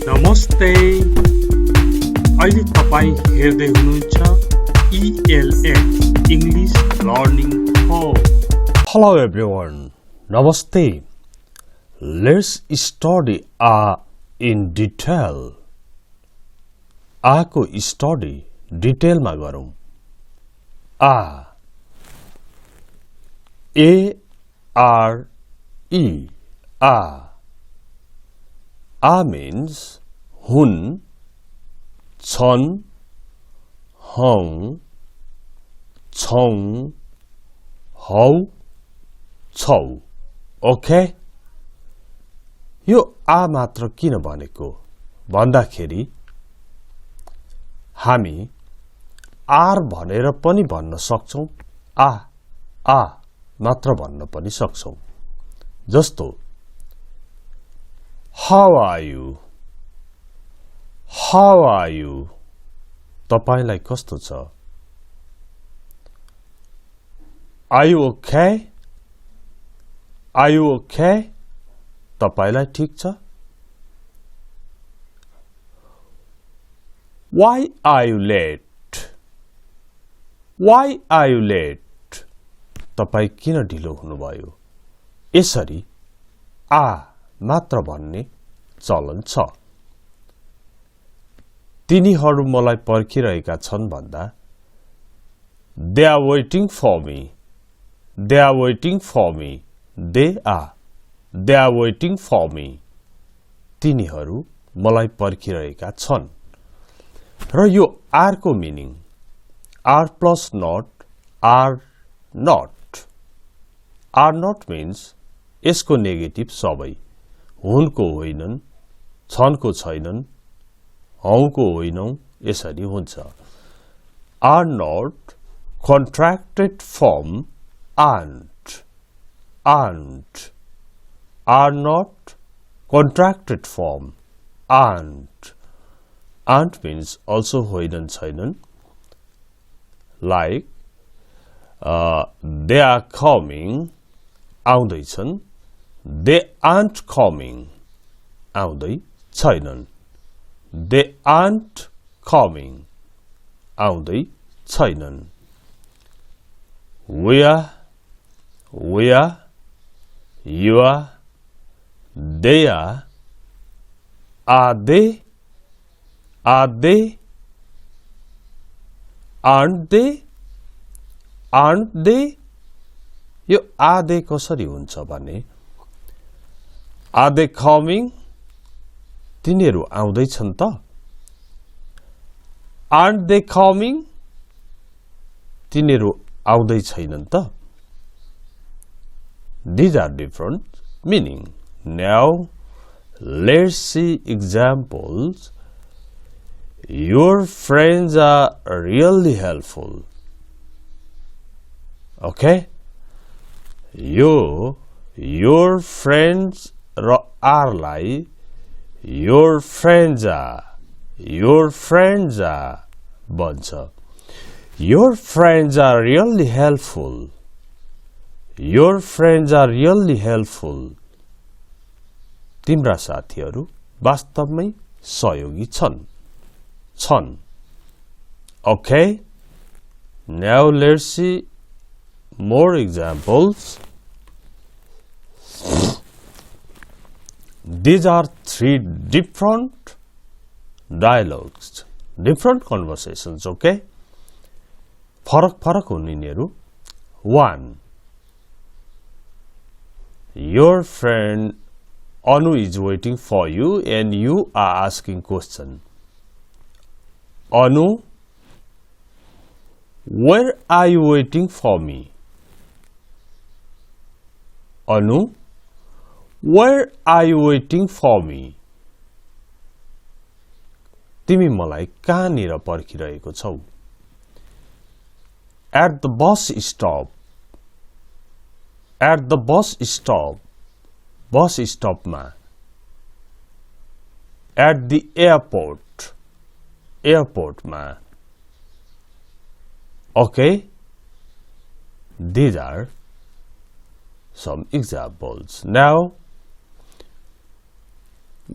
नमस्ते अहिले तपाई हेर्दै हुनुहुन्छ ELH English Learning Home. Hello everyone. Namaste. Let's study in detail. को study detail मा गरौं. A-R-E means hun, chon, hong, chong, hau, chau. Okay? यो मात्र किन भनेको भन्दाखेरि हामी आर भनेर पनि भन्न सक्छौं आ मात्र भन्न पनि सक्छौं जस्तो How are you तपाईलाई कस्तो छ Are you okay तपाईलाई ठीक छ Why are you late तपाई किन ढिलो हुनुभयो यसरी मात्र भन्ने चलन छ तिनीहरू मलाई पर्खिरहेका छन् भन्दा They are waiting for me They are waiting for me तिनीहरू मलाई पर्खिरहेका छन् र यो आर को meaning are plus not are not means यसको नेगेटिभ सबै हुनको होइनन् छनको छैनन् हौको होइनौ यसरी हुन्छ are not contracted form aren't are not contracted form aren't means also hoinan chainan like they are coming आउँदैछन् they aren't coming आउँदै छैनन् they aren't coming आउँदै छैनन् we are you are they are they aren't they यो they कसरी हुन्छ भने are they coming तिनीहरू आउँदै छन् त aren't they coming तिनीहरू आउँदै छैनन् त These are different meaning. Now, let's see examples. Your friends are really helpful. Okay? Your friends are like your friends are bunch. Your friends are really helpful. Your friends are really helpful. तिम्रा साथीहरू वास्तवमै सहयोगी छन्. Okay? Now let's see more examples. These are three different dialogues, different conversations, okay? फरक हुन् यिनीहरू. 1. Your friend Anu is waiting for you and you are asking question. Anu, where are you waiting for me? Anu, where are you waiting for me? तिमी मलाई कहाँनिर पर्खिरहेको छौ? At the bus stop. At the bus stop ma. At the airport ma. Okay? These are some examples. Now,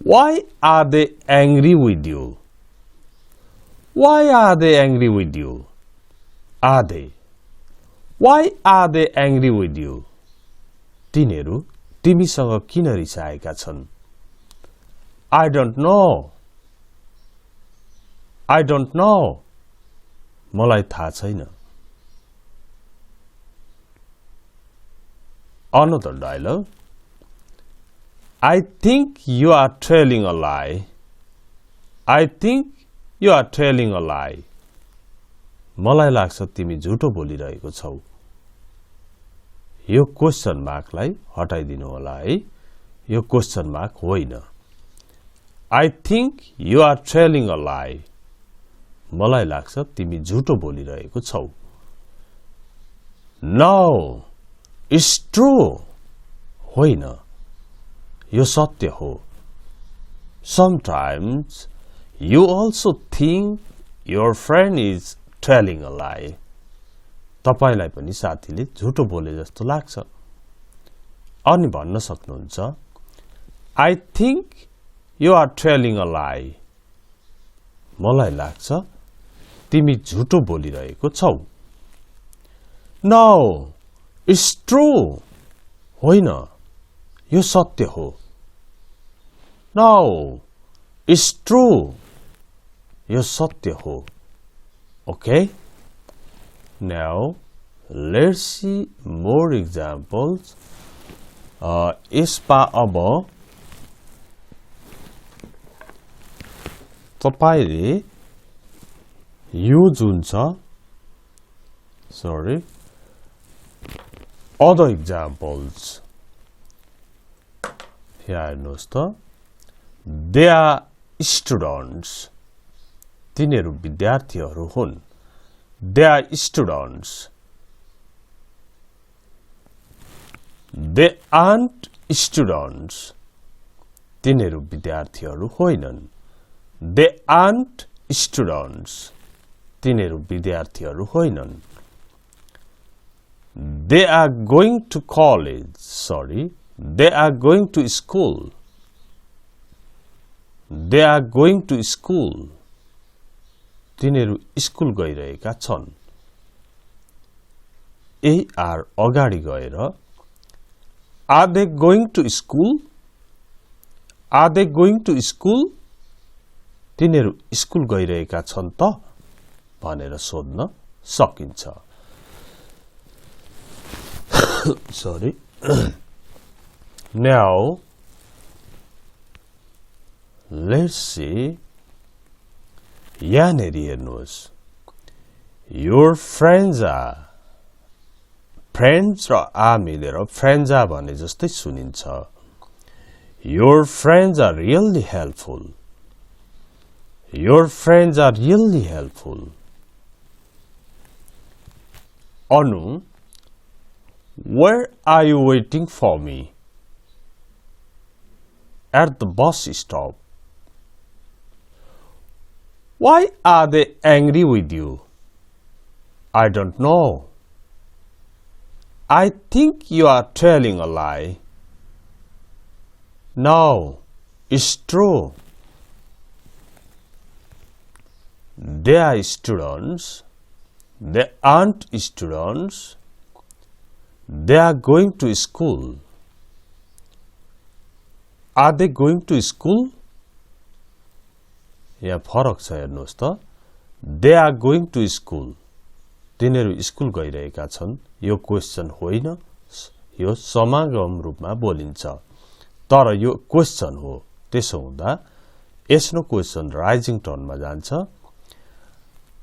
Why are they angry with you? Why are they angry with you? Are they? Why are they angry with you? तिनीहरू तिमीसँग किन रिसाएका छन्? I don't know. I don't know. मलाई थाहा छैन. Another dialogue. I think you are telling a lie. I think you are telling a lie. मलाई लाग्छ तिमी झुटो बोलिरहेको छौ. यो क्वेशन मार्कलाई हटाइदिनु होला है. यो क्वेशन मार्क होइन. I think you are telling a lie. मलाई लाग्छ तिमी झुटो बोलिरहेको छौ. No, it's true. होइन, यो सत्य हो. Sometimes you also think your friend is telling a lie. तपाईलाई पनि साथीले झुटो बोले जस्तो लाग्छ. अनि भन्न सक्नुहुन्छ I think you are telling a lie. मलाई लाग्छ तिमी झुटो बोलिरहेको छौ. No, it's true. होइन, यो सत्य हो. No, it's true. यो सत्य हो. Okay? Now, let's see more examples. यसमा अब तपाईले यो जुन छ, sorry, other examples. Here हेर्नुहोस् त. They are students. तिनीहरू विद्यार्थीहरू हुन्. They are students. They aren't students. तिनीहरू विद्यार्थीहरू होइनन्. They aren't students. तिनीहरू विद्यार्थीहरू होइनन्. They are going to college. Sorry. They are going to school. They are going to school. तिनीहरू स्कुल गइरहेका छन्. AR अगाडि गएर Are they going to school? Are they going to school? तिनीहरू school गइरहेका छन् त भनेर सोध्न सकिन्छ. Sorry. Now, let's see. यहाँनेरि हेर्नुहोस्. Your friends are. Friends र are मिलेर friends are भने जस्तै सुनिन्छ. Your friends are really helpful. Your friends are really helpful. Anu, where are you waiting for me? At the bus stop. Why are they angry with you? I don't know. I think you are telling a lie. No, it's true. They are students. They aren't students. They are going to school. Are they going to school? यहाँ फरक छ हेर्नुहोस् त. They are going to school. तिनीहरू school गइरहेका छन्. यो question होइन, यो समागम रूपमा बोलिन्छ. तर यो क्वेशन हो. त्यसो हुँदा यसको क्वेशन राइजिङ टर्नमा जान्छ.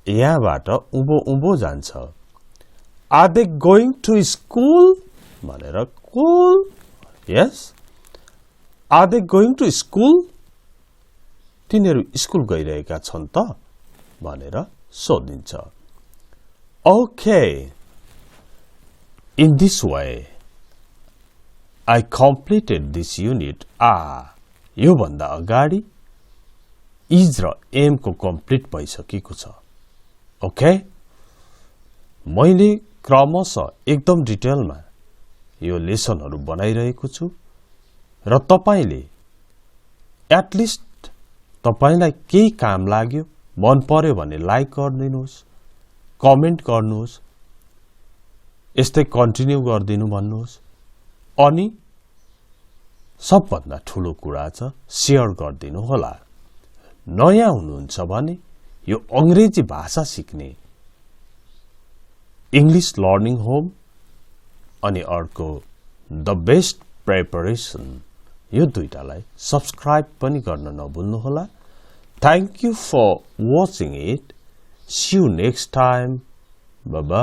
यहाँबाट उँभो उँभो जान्छ. Are they going to school? भनेर cool. Yes. Are they going to school? तिनीहरू स्कुल गइरहेका छन् त भनेर सोधिन्छ. Okay. In this way, I completed this unit. यो भन्दा अगाडि is र am को कम्प्लिट भइसकेको छ. Okay? मैले क्रमशः एकदम डिटेलमा यो लेसनहरू बनाइरहेको छु र तपाईले एटलिस्ट तपाईलाई केही काम लाग्यो, मन पर्यो भने लाइक गरिदिनुहोस्, कमेन्ट गर्नुहोस्, यस्तै कन्टिन्यू गरिदिनु भन्नुहोस्। अनि सबभन्दा ठूलो कुरा छ शेयर गरिदिनु होला। नयाँ हुनुहुन्छ भने यो अंग्रेजी भाषा सिक्ने इंग्लिश लर्निङ होम अनि अर्को द बेस्ट प्रिपरेसन, यो दुईटालाई सब्स्क्राइब पनि गर्न नभुल्नु होला। Thank you for watching it. See you next time. Bye bye.